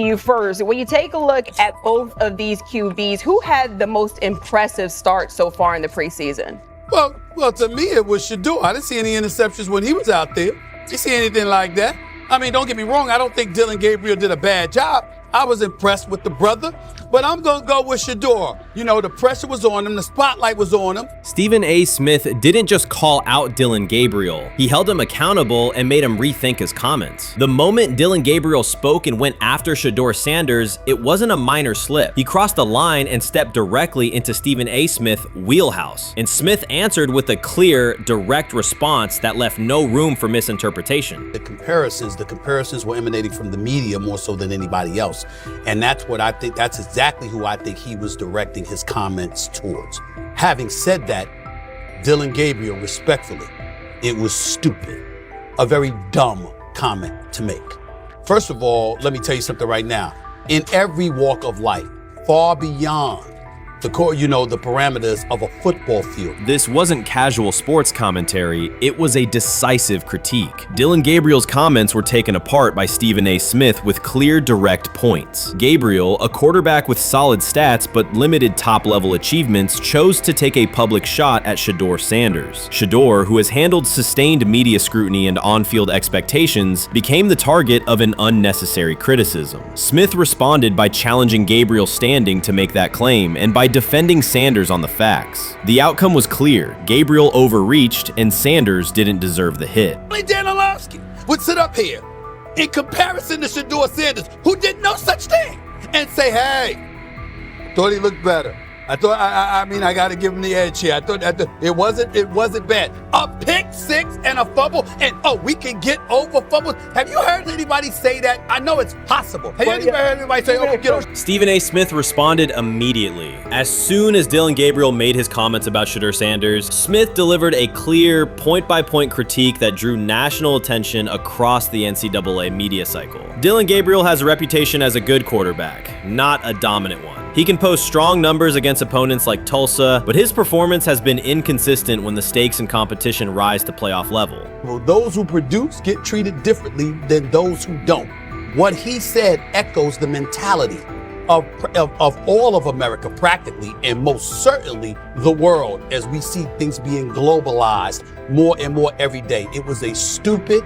You first. When you take a look at both of these QBs, who had the most impressive start so far in the preseason? Well, to me, it was Shedeur. I didn't see any interceptions when he was out there. Didn't see anything like that. I mean, don't get me wrong. I don't think Deion Gabriel did a bad job. I was impressed with the brother, but I'm going to go with Shedeur. You know, the pressure was on him. The spotlight was on him. Stephen A. Smith didn't just call out Deion Gabriel. He held him accountable and made him rethink his comments. The moment Deion Gabriel spoke and went after Shedeur Sanders, it wasn't a minor slip. He crossed the line and stepped directly into Stephen A. Smith's wheelhouse. And Smith answered with a clear, direct response that left no room for misinterpretation. The comparisons were emanating from the media more so than anybody else. And that's what I think, that's exactly who I think he was directing his comments towards. Having said that, Deion Gabriel, respectfully, it was stupid. A very dumb comment to make. First of all, let me tell you something right now. In every walk of life, far beyond the parameters of a football field. This wasn't casual sports commentary, it was a decisive critique. Deion Gabriel's comments were taken apart by Stephen A. Smith with clear, direct points. Gabriel, a quarterback with solid stats but limited top-level achievements, chose to take a public shot at Shedeur Sanders. Shedeur, who has handled sustained media scrutiny and on-field expectations, became the target of an unnecessary criticism. Smith responded by challenging Gabriel's standing to make that claim, and by defending Sanders on the facts. The outcome was clear. Gabriel overreached, and Sanders didn't deserve the hit. Dan Orlovsky would sit up here in comparison to Shedeur Sanders, who did no such thing, and say, hey, thought he looked better. I got to give him the edge here. I thought it wasn't bad. A pick six and a fumble, and we can get over fumbles. Have you heard anybody say that? I know it's possible. Have you ever heard anybody say, we get over? Stephen A. Smith responded immediately. As soon as Deion Gabriel made his comments about Shedeur Sanders, Smith delivered a clear, point-by-point critique that drew national attention across the NCAA media cycle. Deion Gabriel has a reputation as a good quarterback, not a dominant one. He can post strong numbers against opponents like Tulsa, but his performance has been inconsistent when the stakes and competition rise to playoff level. Well, those who produce get treated differently than those who don't. What he said echoes the mentality of all of America practically, and most certainly the world, as we see things being globalized more and more every day. It was a stupid,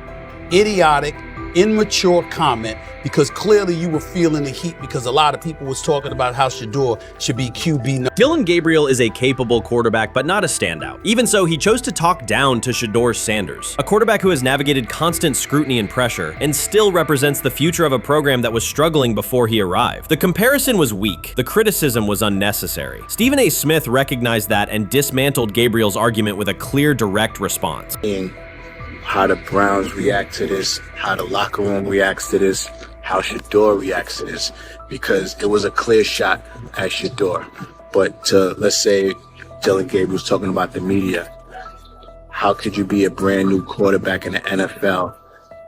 idiotic, immature comment, because clearly you were feeling the heat because a lot of people was talking about how Shedeur should be QB. Deion Gabriel is a capable quarterback, but not a standout. Even so, he chose to talk down to Shedeur Sanders, a quarterback who has navigated constant scrutiny and pressure and still represents the future of a program that was struggling before he arrived. The comparison was weak. The criticism was unnecessary. Stephen A. Smith recognized that and dismantled Gabriel's argument with a clear, direct response. How the Browns react to this, how the locker room reacts to this, how Shedeur reacts to this, because it was a clear shot at Shedeur. But let's say Deion Gabriel's talking about the media. How could you be a brand new quarterback in the NFL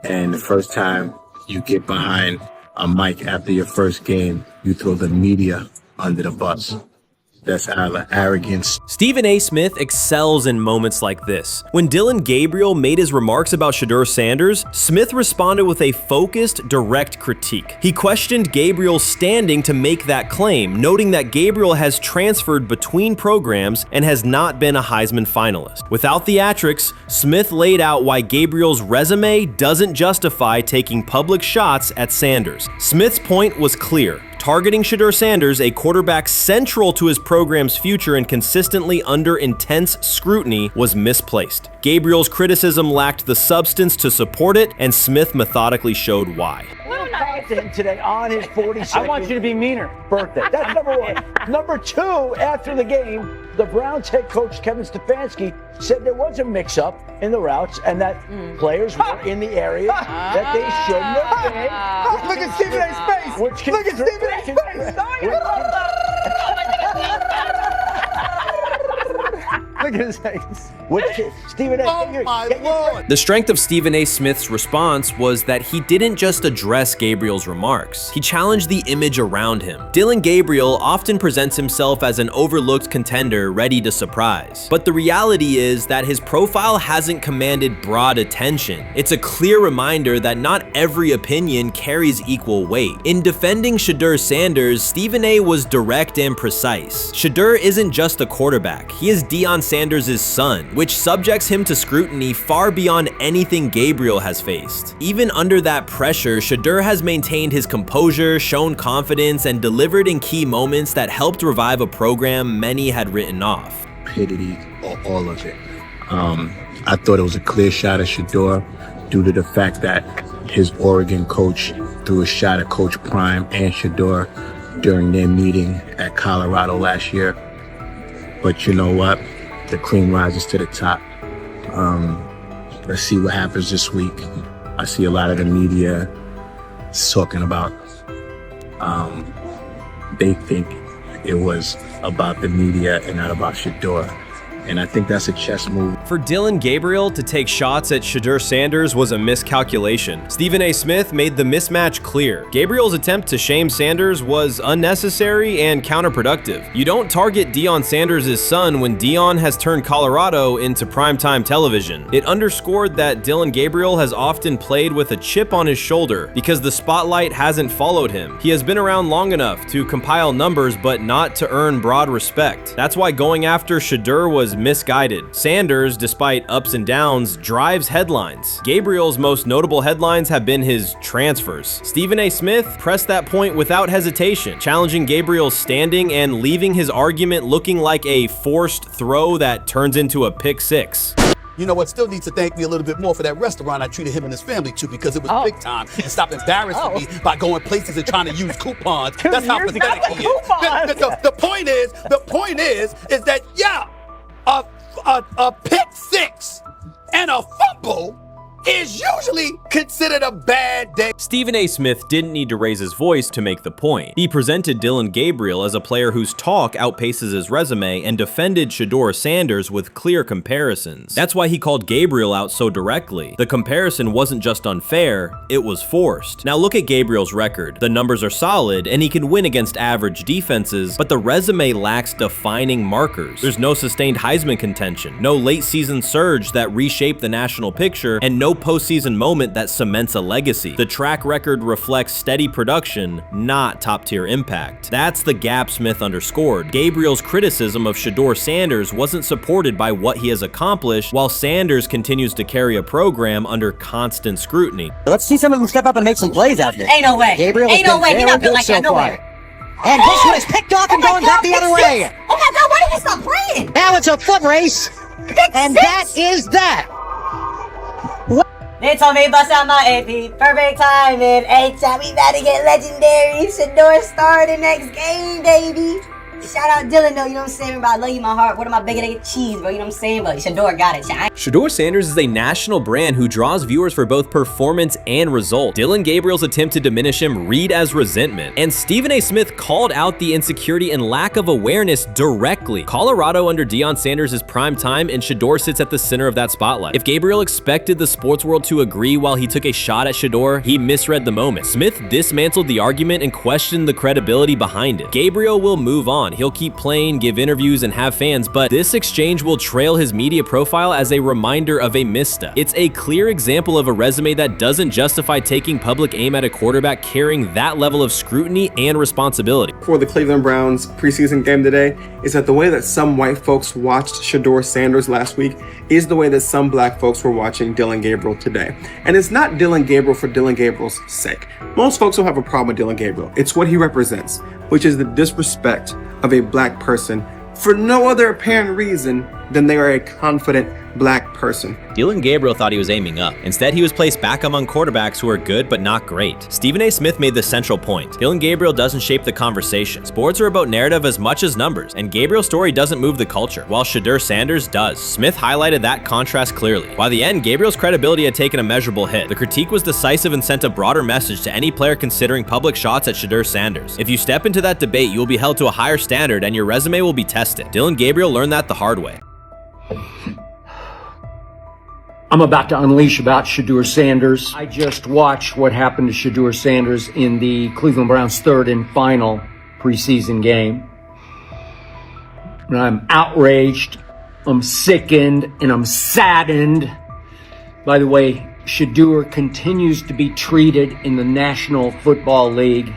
and the first time you get behind a mic after your first game, you throw the media under the bus? That's arrogance. Stephen A. Smith excels in moments like this. When Deion Gabriel made his remarks about Shedeur Sanders, Smith responded with a focused, direct critique. He questioned Gabriel's standing to make that claim, noting that Gabriel has transferred between programs and has not been a Heisman finalist. Without theatrics, Smith laid out why Gabriel's resume doesn't justify taking public shots at Sanders. Smith's point was clear. Targeting Shedeur Sanders, a quarterback central to his program's future and consistently under intense scrutiny, was misplaced. Gabriel's criticism lacked the substance to support it, and Smith methodically showed why. Content today on his 42nd I want you to be meaner. Birthday. That's number one. Number two, after the game, the Browns head coach Kevin Stefanski said there was a mix-up in the routes and that players were in the area that they shouldn't have been. Look at Stephen A's face. Look at Stephen A's face. Look at Stephen A. Oh my Lord. The strength of Stephen A. Smith's response was that he didn't just address Gabriel's remarks. He challenged the image around him. Dillon Gabriel often presents himself as an overlooked contender ready to surprise. But the reality is that his profile hasn't commanded broad attention. It's a clear reminder that not every opinion carries equal weight. In defending Shedeur Sanders, Stephen A. was direct and precise. Shedeur isn't just a quarterback. He is Deion Sanders' son, which subjects him to scrutiny far beyond anything Gabriel has faced. Even under that pressure, Shedeur has maintained his composure, shown confidence, and delivered in key moments that helped revive a program many had written off. Stupidity, all of it. I thought it was a clear shot at Shedeur due to the fact that his Oregon coach threw a shot at Coach Prime and Shedeur during their meeting at Colorado last year. But you know what? The cream rises to the top. Let's see what happens this week. I see a lot of the media talking about they think it was about the media and not about Shedeur. And I think that's a chess move. For Dillon Gabriel to take shots at Shedeur Sanders was a miscalculation. Stephen A. Smith made the mismatch clear. Gabriel's attempt to shame Sanders was unnecessary and counterproductive. You don't target Deion Sanders' son when Deion has turned Colorado into primetime television. It underscored that Dillon Gabriel has often played with a chip on his shoulder because the spotlight hasn't followed him. He has been around long enough to compile numbers but not to earn broad respect. That's why going after Shedeur was misguided. Sanders, despite ups and downs, drives headlines. Gabriel's most notable headlines have been his transfers. Stephen A. Smith pressed that point without hesitation, challenging Gabriel's standing and leaving his argument looking like a forced throw that turns into a pick six. You know what? Still needs to thank me a little bit more for that restaurant I treated him and his family to, because it was big time, and stop embarrassing me by going places and trying to use coupons. That's how pathetic he is. The point is that a pick six and a fumble is usually considered a bad day. Stephen A. Smith didn't need to raise his voice to make the point. He presented Dillon Gabriel as a player whose talk outpaces his resume and defended Shedeur Sanders with clear comparisons. That's why he called Gabriel out so directly. The comparison wasn't just unfair, it was forced. Now look at Gabriel's record. The numbers are solid and he can win against average defenses, but the resume lacks defining markers. There's no sustained Heisman contention, no late season surge that reshaped the national picture, and no postseason moment that cements a legacy. The track record reflects steady production, not top-tier impact. That's the gap Smith underscored. Gabriel's criticism of Shedeur Sanders wasn't supported by what he has accomplished, while Sanders continues to carry a program under constant scrutiny. Let's see some of them step up and make some plays out there. Ain't no way. Gabriel Ain't no way. He's not built like that. No way. And this one is picked off and going back the other way. Oh my God, why did he stop playing? Now it's a foot race. And that is that. They told me bust out my AP, perfect timing. H-shot, we about to get legendary. Shedeur start the next game, baby. Shout out Dillon though, you know what I'm saying? Bro, I love you, my heart. What am I bigger than cheese, bro? You know what I'm saying? But Shedeur got it. Shedeur Sanders is a national brand who draws viewers for both performance and result. Dillon Gabriel's attempt to diminish him read as resentment. And Stephen A. Smith called out the insecurity and lack of awareness directly. Colorado under Deion Sanders is prime time, and Shedeur sits at the center of that spotlight. If Gabriel expected the sports world to agree while he took a shot at Shedeur, he misread the moment. Smith dismantled the argument and questioned the credibility behind it. Gabriel will move on. He'll keep playing, give interviews, and have fans, but this exchange will trail his media profile as a reminder of a misstep. It's a clear example of a resume that doesn't justify taking public aim at a quarterback carrying that level of scrutiny and responsibility. For the Cleveland Browns preseason game today is that the way that some white folks watched Shedeur Sanders last week is the way that some black folks were watching Dillon Gabriel today. And it's not Dillon Gabriel for Dillon Gabriel's sake. Most folks don't have a problem with Dillon Gabriel. It's what he represents, which is the disrespect of a black person for no other apparent reason than they are a confident black person. Dillon Gabriel thought he was aiming up. Instead, he was placed back among quarterbacks who are good but not great. Stephen A. Smith made the central point. Dillon Gabriel doesn't shape the conversation. Sports are about narrative as much as numbers, and Gabriel's story doesn't move the culture, while Shedeur Sanders does. Smith highlighted that contrast clearly. By the end, Gabriel's credibility had taken a measurable hit. The critique was decisive and sent a broader message to any player considering public shots at Shedeur Sanders. If you step into that debate, you will be held to a higher standard and your resume will be tested. Dillon Gabriel learned that the hard way. I'm about to unleash about Shedeur Sanders. I just watched what happened to Shedeur Sanders in the Cleveland Browns' third and final preseason game. And I'm outraged, I'm sickened, and I'm saddened. By the way, Shedeur continues to be treated in the National Football League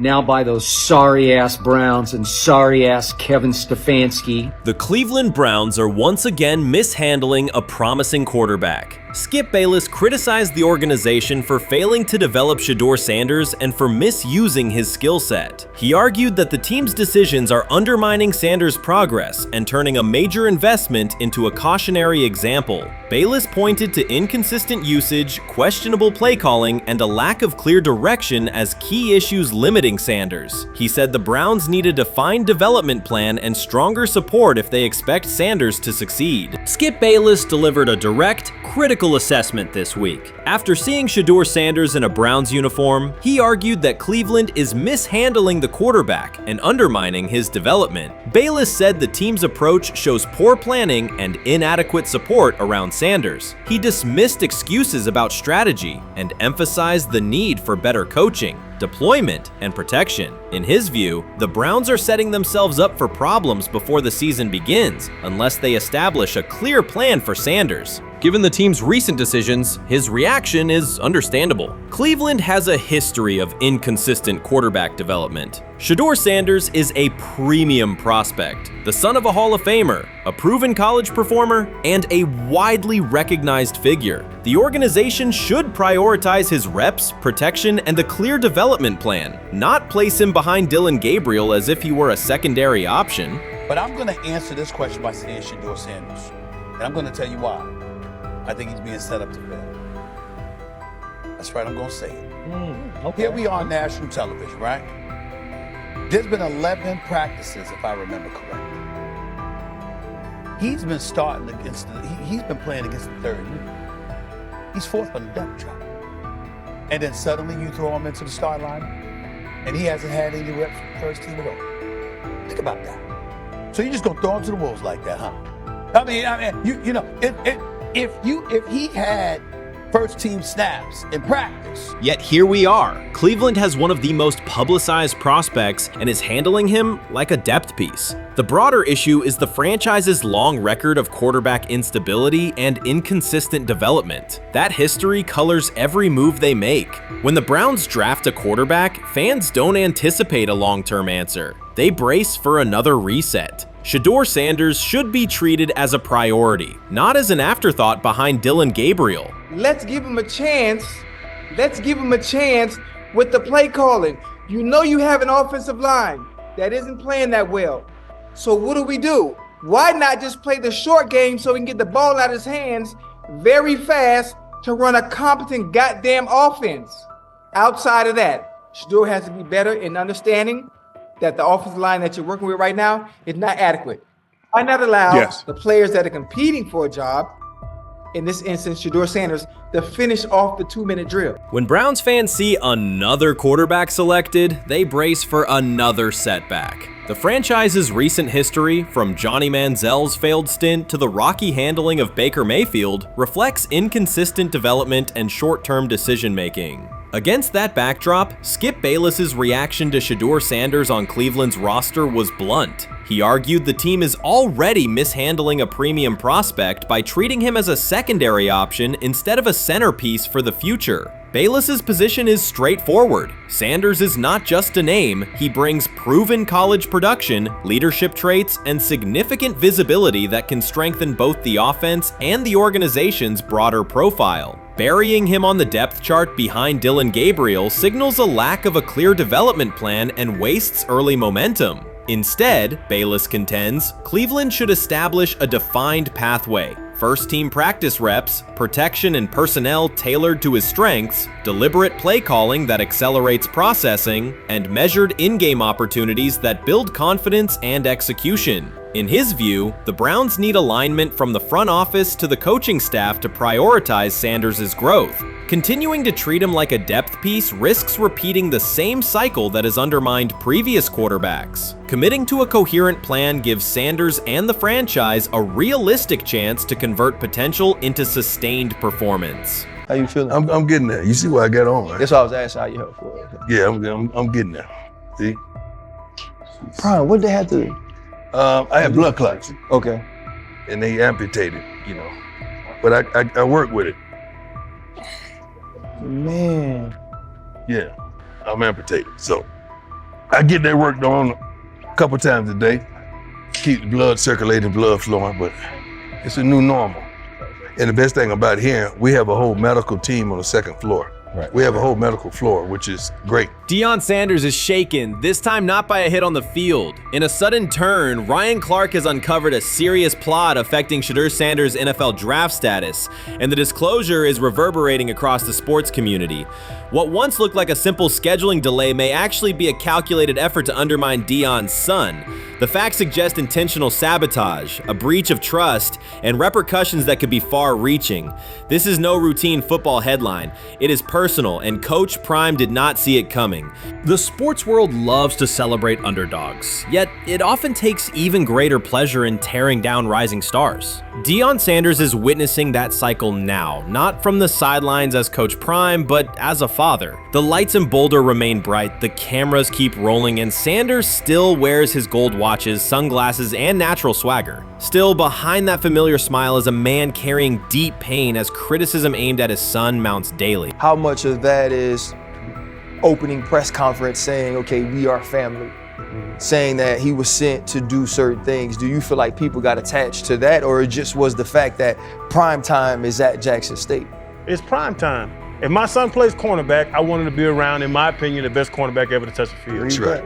now by those sorry-ass Browns and sorry-ass Kevin Stefanski. The Cleveland Browns are once again mishandling a promising quarterback. Skip Bayless criticized the organization for failing to develop Shedeur Sanders and for misusing his skill set. He argued that the team's decisions are undermining Sanders' progress and turning a major investment into a cautionary example. Bayless pointed to inconsistent usage, questionable play calling, and a lack of clear direction as key issues limiting Sanders. He said the Browns need a defined development plan and stronger support if they expect Sanders to succeed. Skip Bayless delivered a direct, critical assessment this week. After seeing Shedeur Sanders in a Browns uniform, he argued that Cleveland is mishandling the quarterback and undermining his development. Bayless said the team's approach shows poor planning and inadequate support around Sanders. He dismissed excuses about strategy and emphasized the need for better coaching, deployment, and protection. In his view, the Browns are setting themselves up for problems before the season begins unless they establish a clear plan for Sanders. Given the team's recent decisions, his reaction is understandable. Cleveland has a history of inconsistent quarterback development. Shedeur Sanders is a premium prospect, the son of a Hall of Famer, a proven college performer, and a widely recognized figure. The organization should prioritize his reps, protection, and a clear development plan, not place him behind Deion Gabriel as if he were a secondary option. But I'm going to answer this question by saying Shedeur Sanders. And I'm going to tell you why. I think he's being set up to fail. That's right, I'm going to say it. Okay. Here we are on national television, right? There's been 11 practices, if I remember correctly. He's been starting against he's been playing against the third unit. He's fourth on the depth chart. And then suddenly you throw him into the start line, and he hasn't had any reps for the first team at all. Think about that. So you just gonna throw him to the wolves like that, huh? I mean, you know, if he had first team snaps in practice. Yet here we are. Cleveland has one of the most publicized prospects and is handling him like a depth piece. The broader issue is the franchise's long record of quarterback instability and inconsistent development. That history colors every move they make. When the Browns draft a quarterback, fans don't anticipate a long-term answer. They brace for another reset. Shedeur Sanders should be treated as a priority, not as an afterthought behind Deion Gabriel. Let's give him a chance. Let's give him a chance with the play calling. You know you have an offensive line that isn't playing that well. So what do? Why not just play the short game so he can get the ball out of his hands very fast to run a competent goddamn offense? Outside of that, Shedeur has to be better in understanding that the offensive line that you're working with right now is not adequate. Why not allow the players that are competing for a job, in this instance, Shedeur Sanders, to finish off the 2-minute drill? When Browns fans see another quarterback selected, they brace for another setback. The franchise's recent history, from Johnny Manziel's failed stint to the rocky handling of Baker Mayfield, reflects inconsistent development and short-term decision-making. Against that backdrop, Skip Bayless's reaction to Shedeur Sanders on Cleveland's roster was blunt. He argued the team is already mishandling a premium prospect by treating him as a secondary option instead of a centerpiece for the future. Bayless's position is straightforward. Sanders is not just a name, he brings proven college production, leadership traits, and significant visibility that can strengthen both the offense and the organization's broader profile. Burying him on the depth chart behind Deion Gabriel signals a lack of a clear development plan and wastes early momentum. Instead, Bayless contends, Cleveland should establish a defined pathway. First-team practice reps, protection and personnel tailored to his strengths, deliberate play calling that accelerates processing, and measured in-game opportunities that build confidence and execution. In his view, the Browns need alignment from the front office to the coaching staff to prioritize Sanders' growth. Continuing to treat him like a depth piece risks repeating the same cycle that has undermined previous quarterbacks. Committing to a coherent plan gives Sanders and the franchise a realistic chance to convert potential into sustained performance. How you feeling? I'm getting there. You see what I got on, right? That's why I was asking how you help for it. Yeah, I'm getting there. See? Prime, what they have to do? I had blood clots. Okay. And they amputated, But I work with it. Man. Yeah, I'm amputated. So I get that worked on a couple times a day. Keep the blood circulating, blood flowing, but it's a new normal. And the best thing about here, we have a whole medical team on the second floor. Right. We have a whole medical floor, which is great. Deion Sanders is shaken, this time not by a hit on the field. In a sudden turn, Ryan Clark has uncovered a serious plot affecting Shedeur Sanders' NFL draft status, and the disclosure is reverberating across the sports community. What once looked like a simple scheduling delay may actually be a calculated effort to undermine Deion's son. The facts suggest intentional sabotage, a breach of trust, and repercussions that could be far-reaching. This is no routine football headline. It is personal, and Coach Prime did not see it coming. The sports world loves to celebrate underdogs, yet it often takes even greater pleasure in tearing down rising stars. Deion Sanders is witnessing that cycle now, not from the sidelines as Coach Prime, but as a father. The lights in Boulder remain bright, the cameras keep rolling, and Sanders still wears his gold watches, sunglasses, and natural swagger. Still, behind that familiar smile is a man carrying deep pain as criticism aimed at his son mounts daily. How much of that is opening press conference saying, okay, we are family, saying that he was sent to do certain things? Do you feel like people got attached to that, or it just was the fact that prime time is at Jackson State? It's prime time. If my son plays cornerback, I want him to be around, in my opinion, the best cornerback ever to touch the field. That's right.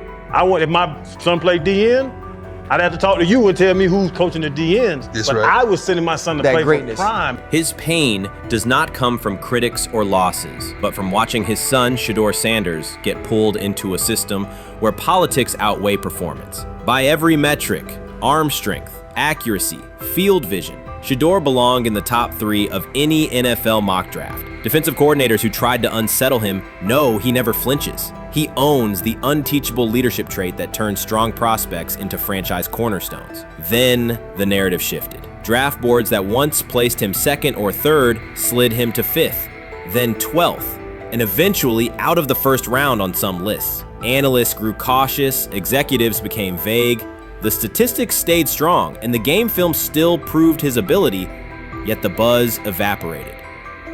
If my son played DN, I'd have to talk to you and tell me who's coaching the DNs. That's but right. I was sending my son to play for prime. His pain does not come from critics or losses, but from watching his son, Shedeur Sanders, get pulled into a system where politics outweigh performance. By every metric, arm strength, accuracy, field vision, Shedeur belonged in the top 3 of any NFL mock draft. Defensive coordinators who tried to unsettle him know he never flinches. He owns the unteachable leadership trait that turns strong prospects into franchise cornerstones. Then the narrative shifted. Draft boards that once placed him 2nd or 3rd slid him to 5th, then 12th, and eventually out of the 1st round on some lists. Analysts grew cautious, executives became vague. The statistics stayed strong, and the game film still proved his ability, yet the buzz evaporated.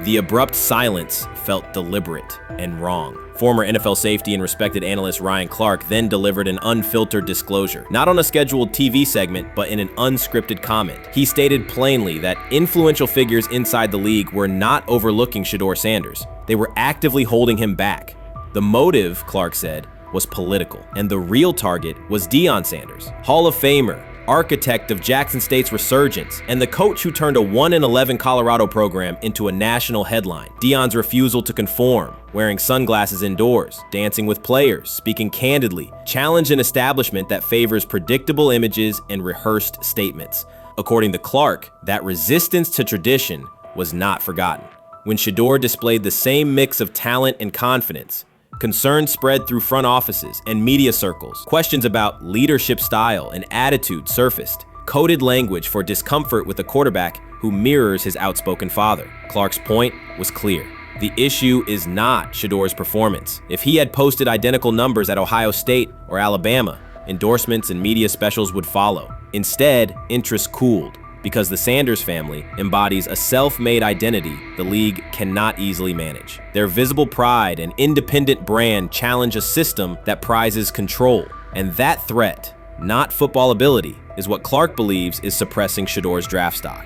The abrupt silence felt deliberate and wrong. Former NFL safety and respected analyst Ryan Clark then delivered an unfiltered disclosure, not on a scheduled TV segment, but in an unscripted comment. He stated plainly that influential figures inside the league were not overlooking Shedeur Sanders. They were actively holding him back. The motive, Clark said, was political, and the real target was Deion Sanders, Hall of Famer, architect of Jackson State's resurgence, and the coach who turned a 1-11 Colorado program into a national headline. Deion's refusal to conform, wearing sunglasses indoors, dancing with players, speaking candidly, challenged an establishment that favors predictable images and rehearsed statements. According to Clark, that resistance to tradition was not forgotten. When Shedeur displayed the same mix of talent and confidence, concern spread through front offices and media circles. Questions about leadership style and attitude surfaced. Coded language for discomfort with a quarterback who mirrors his outspoken father. Clark's point was clear. The issue is not Shedeur's performance. If he had posted identical numbers at Ohio State or Alabama, endorsements and media specials would follow. Instead, interest cooled, because the Sanders family embodies a self-made identity the league cannot easily manage. Their visible pride and independent brand challenge a system that prizes control. And that threat, not football ability, is what Clark believes is suppressing Shedeur's draft stock.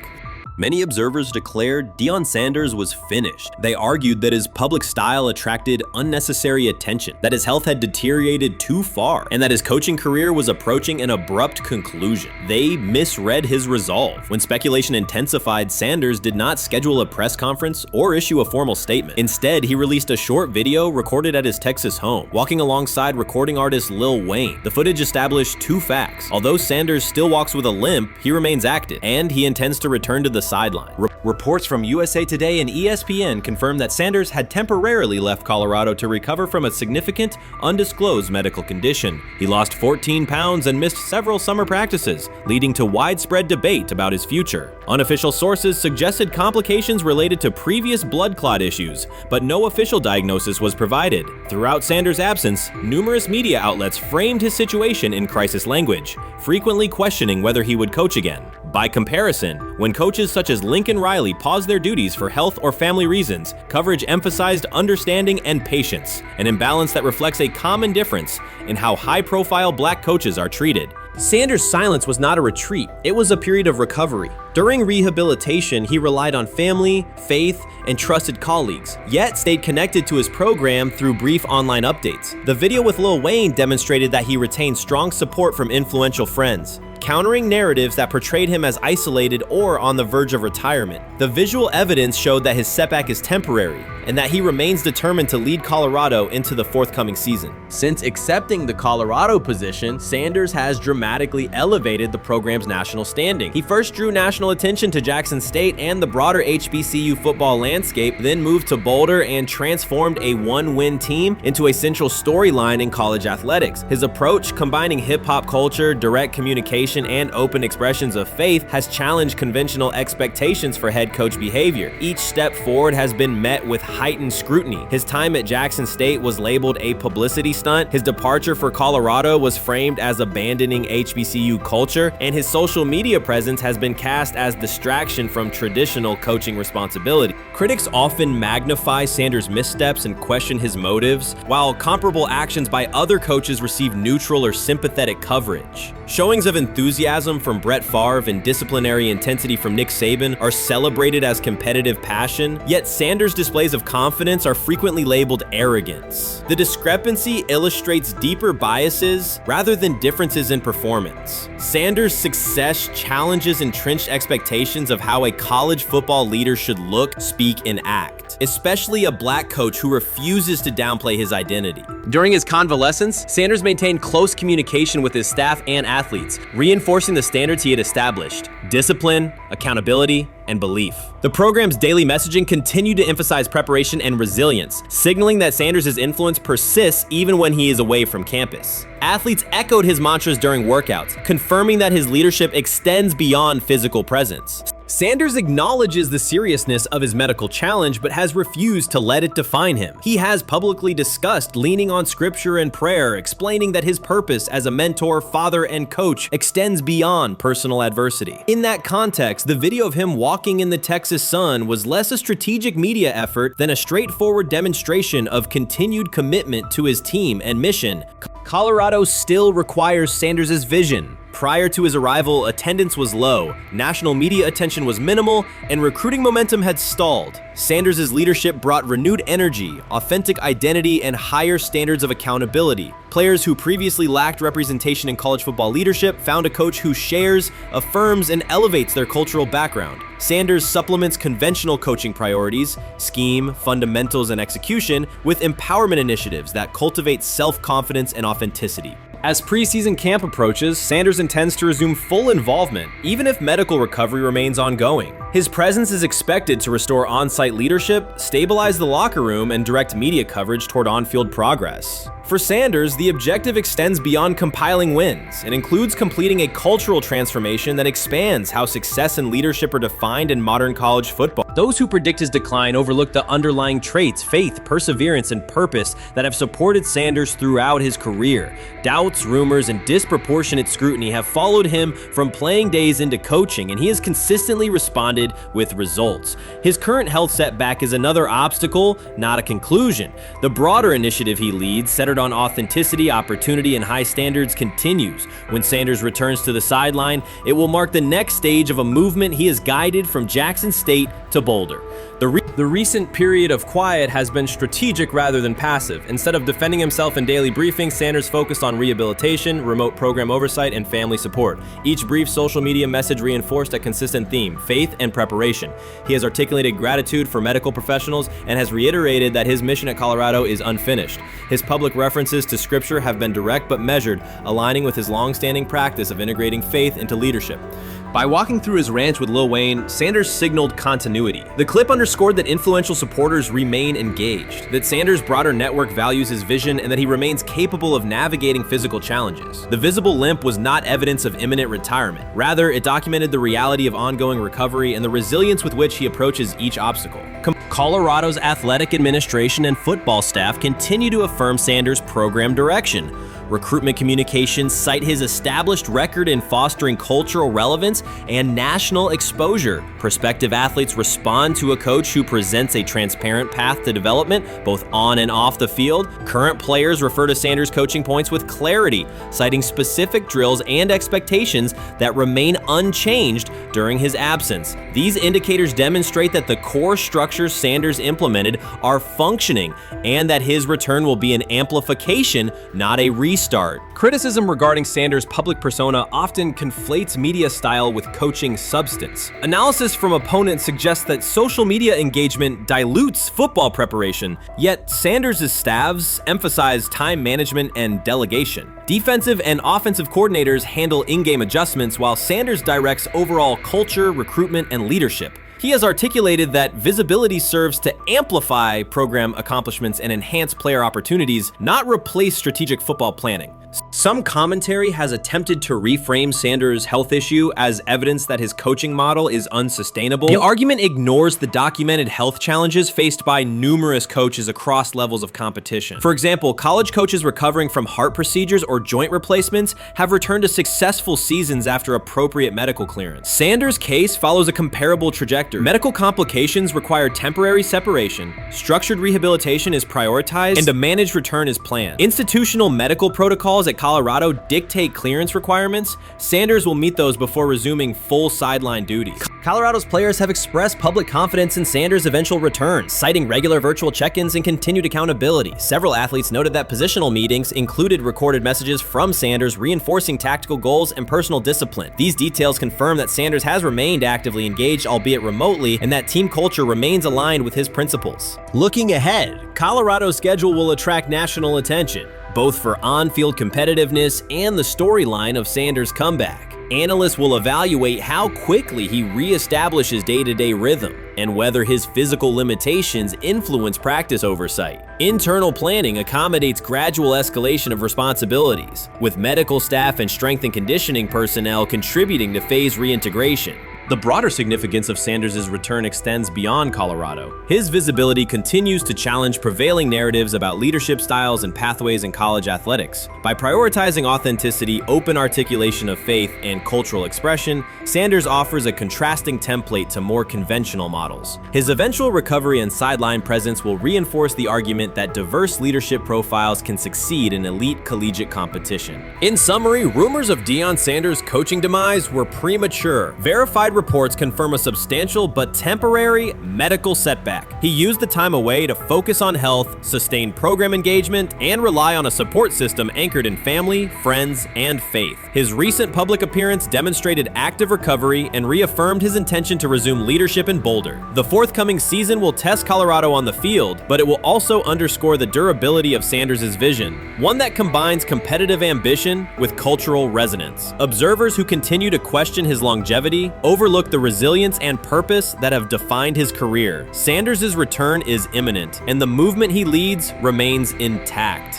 Many observers declared Deion Sanders was finished. They argued that his public style attracted unnecessary attention, that his health had deteriorated too far, and that his coaching career was approaching an abrupt conclusion. They misread his resolve. When speculation intensified, Sanders did not schedule a press conference or issue a formal statement. Instead, he released a short video recorded at his Texas home, walking alongside recording artist Lil Wayne. The footage established two facts. Although Sanders still walks with a limp, he remains active, and he intends to return to the sideline. Reports from USA Today and ESPN confirmed that Sanders had temporarily left Colorado to recover from a significant, undisclosed medical condition. He lost 14 pounds and missed several summer practices, leading to widespread debate about his future. Unofficial sources suggested complications related to previous blood clot issues, but no official diagnosis was provided. Throughout Sanders' absence, numerous media outlets framed his situation in crisis language, frequently questioning whether he would coach again. By comparison, when coaches such as Lincoln Riley paused their duties for health or family reasons, coverage emphasized understanding and patience, an imbalance that reflects a common difference in how high-profile black coaches are treated. Sanders' silence was not a retreat, it was a period of recovery. During rehabilitation, he relied on family, faith, and trusted colleagues, yet stayed connected to his program through brief online updates. The video with Lil Wayne demonstrated that he retained strong support from influential friends, countering narratives that portrayed him as isolated or on the verge of retirement. The visual evidence showed that his setback is temporary, and that he remains determined to lead Colorado into the forthcoming season. Since accepting the Colorado position, Sanders has dramatically elevated the program's national standing. He first drew national attention to Jackson State and the broader HBCU football landscape, then moved to Boulder and transformed a one-win team into a central storyline in college athletics. His approach, combining hip-hop culture, direct communication, and open expressions of faith, has challenged conventional expectations for head coach behavior. Each step forward has been met with heightened scrutiny. His time at Jackson State was labeled a publicity stunt, his departure for Colorado was framed as abandoning HBCU culture, and his social media presence has been cast as distraction from traditional coaching responsibility. Critics often magnify Sanders' missteps and question his motives, while comparable actions by other coaches receive neutral or sympathetic coverage. Showings of enthusiasm from Brett Favre and disciplinary intensity from Nick Saban are celebrated as competitive passion, yet Sanders' displays of confidence are frequently labeled arrogance. The discrepancy illustrates deeper biases rather than differences in performance. Sanders' success challenges entrenched expectations of how a college football leader should look, speak, and act, especially a black coach who refuses to downplay his identity. During his convalescence, Sanders maintained close communication with his staff and athletes, reinforcing the standards he had established: discipline, accountability, and belief. The program's daily messaging continued to emphasize preparation and resilience, signaling that Sanders' influence persists even when he is away from campus. Athletes echoed his mantras during workouts, confirming that his leadership extends beyond physical presence. Sanders acknowledges the seriousness of his medical challenge, but has refused to let it define him. He has publicly discussed leaning on scripture and prayer, explaining that his purpose as a mentor, father, and coach extends beyond personal adversity. In that context, the video of him walking in the Texas sun was less a strategic media effort than a straightforward demonstration of continued commitment to his team and mission. Colorado still requires Sanders' vision. Prior to his arrival, attendance was low, national media attention was minimal, and recruiting momentum had stalled. Sanders' leadership brought renewed energy, authentic identity, and higher standards of accountability. Players who previously lacked representation in college football leadership found a coach who shares, affirms, and elevates their cultural background. Sanders supplements conventional coaching priorities, scheme, fundamentals, and execution with empowerment initiatives that cultivate self-confidence and authenticity. As preseason camp approaches, Sanders intends to resume full involvement, even if medical recovery remains ongoing. His presence is expected to restore on-site leadership, stabilize the locker room, and direct media coverage toward on-field progress. For Sanders, the objective extends beyond compiling wins. It includes completing a cultural transformation that expands how success and leadership are defined in modern college football. Those who predict his decline overlook the underlying traits, faith, perseverance, and purpose that have supported Sanders throughout his career. Doubts, rumors, and disproportionate scrutiny have followed him from playing days into coaching, and he has consistently responded with results. His current health setback is another obstacle, not a conclusion. The broader initiative he leads, centered centered on authenticity, opportunity, and high standards continues. When Sanders returns to the sideline, it will mark the next stage of a movement he has guided from Jackson State to Boulder. The recent period of quiet has been strategic rather than passive. Instead of defending himself in daily briefings, Sanders focused on rehabilitation, remote program oversight, and family support. Each brief social media message reinforced a consistent theme: faith and preparation. He has articulated gratitude for medical professionals and has reiterated that his mission at Colorado is unfinished. His public references to scripture have been direct but measured, aligning with his long-standing practice of integrating faith into leadership. By walking through his ranch with Lil Wayne, Sanders signaled continuity. The clip underscored that influential supporters remain engaged, that Sanders' broader network values his vision, and that he remains capable of navigating physical challenges. The visible limp was not evidence of imminent retirement. Rather, it documented the reality of ongoing recovery and the resilience with which he approaches each obstacle. Colorado's athletic administration and football staff continue to affirm Sanders' program direction. Recruitment communications cite his established record in fostering cultural relevance and national exposure. Prospective athletes respond to a coach who presents a transparent path to development, both on and off the field. Current players refer to Sanders' coaching points with clarity, citing specific drills and expectations that remain unchanged during his absence. These indicators demonstrate that the core structures Sanders implemented are functioning and that his return will be an amplification, not a restart. Criticism regarding Sanders' public persona often conflates media style with coaching substance. Analysis from opponents suggests that social media engagement dilutes football preparation, yet Sanders' staffs emphasize time management and delegation. Defensive and offensive coordinators handle in-game adjustments, while Sanders directs overall culture, recruitment, and leadership. He has articulated that visibility serves to amplify program accomplishments and enhance player opportunities, not replace strategic football planning. Some commentary has attempted to reframe Sanders' health issue as evidence that his coaching model is unsustainable. The argument ignores the documented health challenges faced by numerous coaches across levels of competition. For example, college coaches recovering from heart procedures or joint replacements have returned to successful seasons after appropriate medical clearance. Sanders' case follows a comparable trajectory. Medical complications require temporary separation, structured rehabilitation is prioritized, and a managed return is planned. Institutional medical protocols at Colorado dictate clearance requirements. Sanders will meet those before resuming full sideline duties. Colorado's players have expressed public confidence in Sanders' eventual return, citing regular virtual check-ins and continued accountability. Several athletes noted that positional meetings included recorded messages from Sanders reinforcing tactical goals and personal discipline. These details confirm that Sanders has remained actively engaged, albeit remotely, and that team culture remains aligned with his principles. Looking ahead, Colorado's schedule will attract national attention, both for on-field competitiveness and the storyline of Sanders' comeback. Analysts will evaluate how quickly he reestablishes day-to-day rhythm and whether his physical limitations influence practice oversight. Internal planning accommodates gradual escalation of responsibilities, with medical staff and strength and conditioning personnel contributing to phase reintegration. The broader significance of Sanders' return extends beyond Colorado. His visibility continues to challenge prevailing narratives about leadership styles and pathways in college athletics. By prioritizing authenticity, open articulation of faith, and cultural expression, Sanders offers a contrasting template to more conventional models. His eventual recovery and sideline presence will reinforce the argument that diverse leadership profiles can succeed in elite collegiate competition. In summary, rumors of Deion Sanders' coaching demise were premature. Verified reports confirm a substantial but temporary medical setback. He used the time away to focus on health, sustain program engagement, and rely on a support system anchored in family, friends, and faith. His recent public appearance demonstrated active recovery and reaffirmed his intention to resume leadership in Boulder. The forthcoming season will test Colorado on the field, but it will also underscore the durability of Sanders' vision, one that combines competitive ambition with cultural resonance. Observers who continue to question his longevity overlook the resilience and purpose that have defined his career. Sanders' return is imminent, and the movement he leads remains intact.